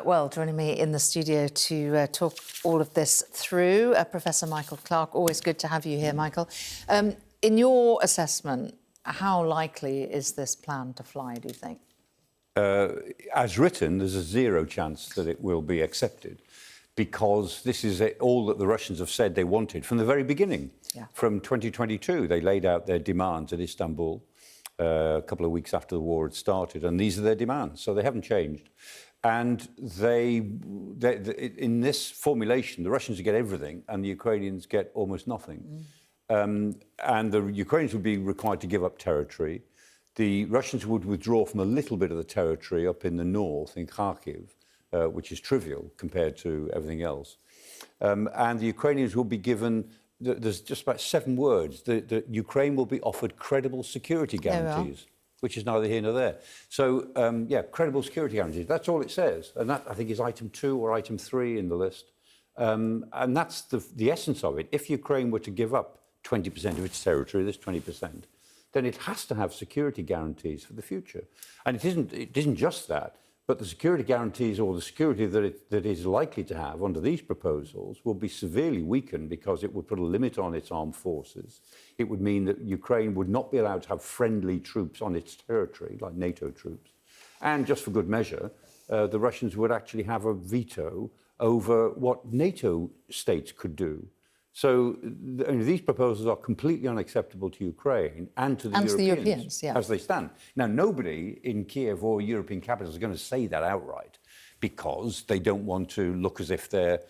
Well, joining me in the studio to talk all of this through, Professor Michael Clarke. Always good to have you here, Michael. In your assessment, how likely is this plan to fly, do you think? As written, there's a zero chance that it will be accepted, because this is all that the Russians have said they wanted from the very beginning. Yeah. From 2022, they laid out their demands at Istanbul a couple of weeks after the war had started, and these are their demands, so they haven't changed. And in this formulation, the Russians get everything and the Ukrainians get almost nothing. And the Ukrainians would be required to give up territory. The Russians would withdraw from a little bit of the territory up in the north, in Kharkiv, which is trivial compared to everything else. And the Ukrainians will be given, there's just about 7 words, that Ukraine will be offered credible security guarantees, which is neither here nor there. So, yeah, credible security guarantees, that's all it says. And that, I think, is item 2 or item 3 in the list. And that's the essence of it. If Ukraine were to give up 20% of its territory, this 20%, then it has to have security guarantees for the future. And it isn't just that, but the security guarantees, or the security that it is likely to have under these proposals, will be severely weakened, because it would put a limit on its armed forces. It would mean that Ukraine would not be allowed to have friendly troops on its territory, like NATO troops. And just for good measure, the Russians would actually have a veto over what NATO states could do. So these proposals are completely unacceptable to Ukraine and to the Europeans, yeah, as they stand. Now, nobody in Kiev or European capitals is going to say that outright, because they don't want to look as if they're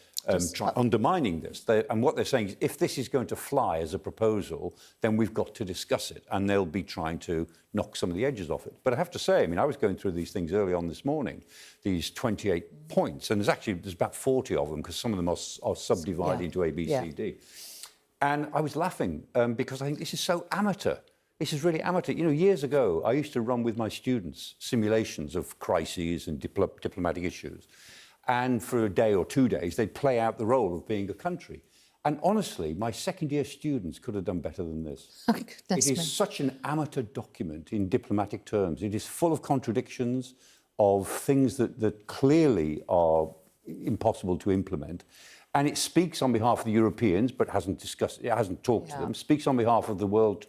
undermining this. And what they're saying is, if this is going to fly as a proposal, then we've got to discuss it, and they'll be trying to knock some of the edges off it. But I have to say, I mean, I was going through these things early on this morning, these 28 points, and there's about 40 of them, because some of them are subdivided into A, B, C, D. And I was laughing because I think this is so amateur. This is really amateur. You know, years ago, I used to run with my students simulations of crises and diplomatic issues. And for a day or 2 days, they'd play out the role of being a country. And honestly, my second-year students could have done better than this. Oh, goodness me. It is such an amateur document in diplomatic terms. It is full of contradictions, of things that clearly are impossible to implement. And it speaks on behalf of the Europeans, but hasn't talked to them. Speaks on behalf of the World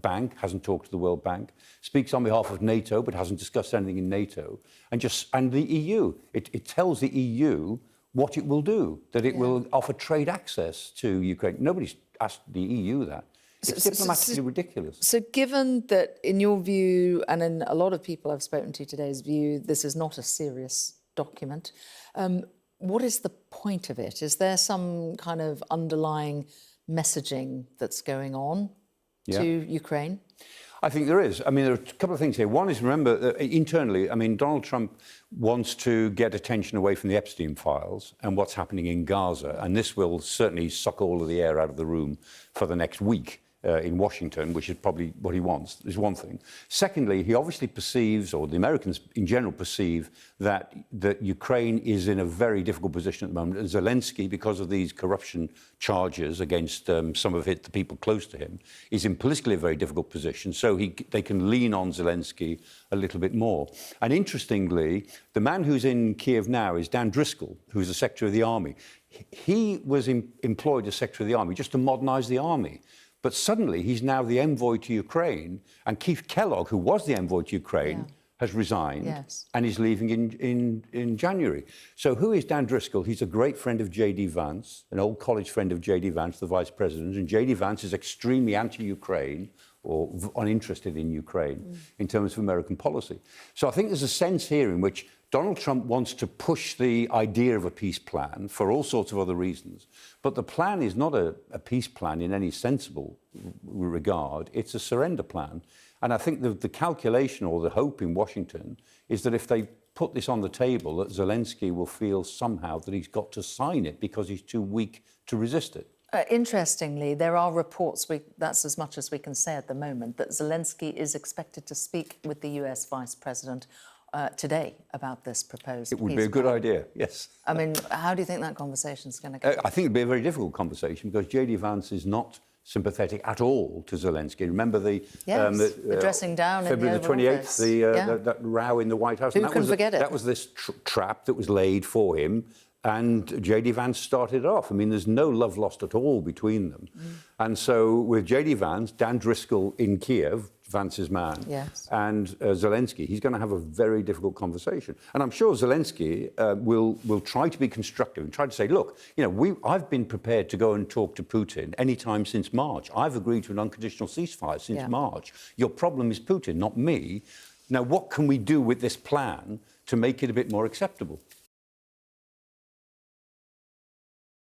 Bank, hasn't talked to the World Bank. Speaks on behalf of NATO, but hasn't discussed anything in NATO. And the EU. It tells the EU what it will do, that it will offer trade access to Ukraine. Nobody's asked the EU that. It's diplomatically ridiculous. So given that, in your view, and in a lot of people I've spoken to today's view, this is not a serious document, what is the point of it? Is there some kind of underlying messaging that's going on to Ukraine? I think there is. I mean, there are a couple of things here. One is, remember, that internally, I mean, Donald Trump wants to get attention away from the Epstein files and what's happening in Gaza. And this will certainly suck all of the air out of the room for the next week in Washington, which is probably what he wants, is one thing. Secondly, he obviously perceives, or the Americans in general perceive, that Ukraine is in a very difficult position at the moment. And Zelenskyy, because of these corruption charges against some of the people close to him, is in politically a very difficult position. So they can lean on Zelenskyy a little bit more. And interestingly, the man who's in Kiev now is Dan Driscoll, who's the Secretary of the Army. He was employed as Secretary of the Army just to modernise the army. But suddenly he's now the envoy to Ukraine, and Keith Kellogg, who was the envoy to Ukraine, has resigned and is leaving in January. So who is Dan Driscoll? He's a great friend of J.D. Vance, an old college friend of J.D. Vance, the Vice President, and J.D. Vance is extremely anti-Ukraine, or uninterested in Ukraine in terms of American policy. So I think there's a sense here in which Donald Trump wants to push the idea of a peace plan for all sorts of other reasons. But the plan is not a peace plan in any sensible regard. It's a surrender plan. And I think the calculation, or the hope in Washington, is that if they put this on the table, that Zelenskyy will feel somehow that he's got to sign it because he's too weak to resist it. Interestingly, there are reports, that's as much as we can say at the moment, that Zelenskyy is expected to speak with the US Vice President today about this proposed It would be a good idea, yes. I mean, how do you think that conversation's going to go? I think it'd be a very difficult conversation, because J.D. Vance is not sympathetic at all to Zelensky. Remember the dressing down February in the the 28th, that row in the White House. Who can forget it? That was this trap that was laid for him, and J.D. Vance started it off. I mean, there's no love lost at all between them. And so with J.D. Vance, Dan Driscoll in Kiev, Vance's man, and Zelensky, he's going to have a very difficult conversation. And I'm sure Zelensky will try to be constructive and try to say, look, I've been prepared to go and talk to Putin any time since March. I've agreed to an unconditional ceasefire since March. Your problem is Putin, not me. Now, what can we do with this plan to make it a bit more acceptable?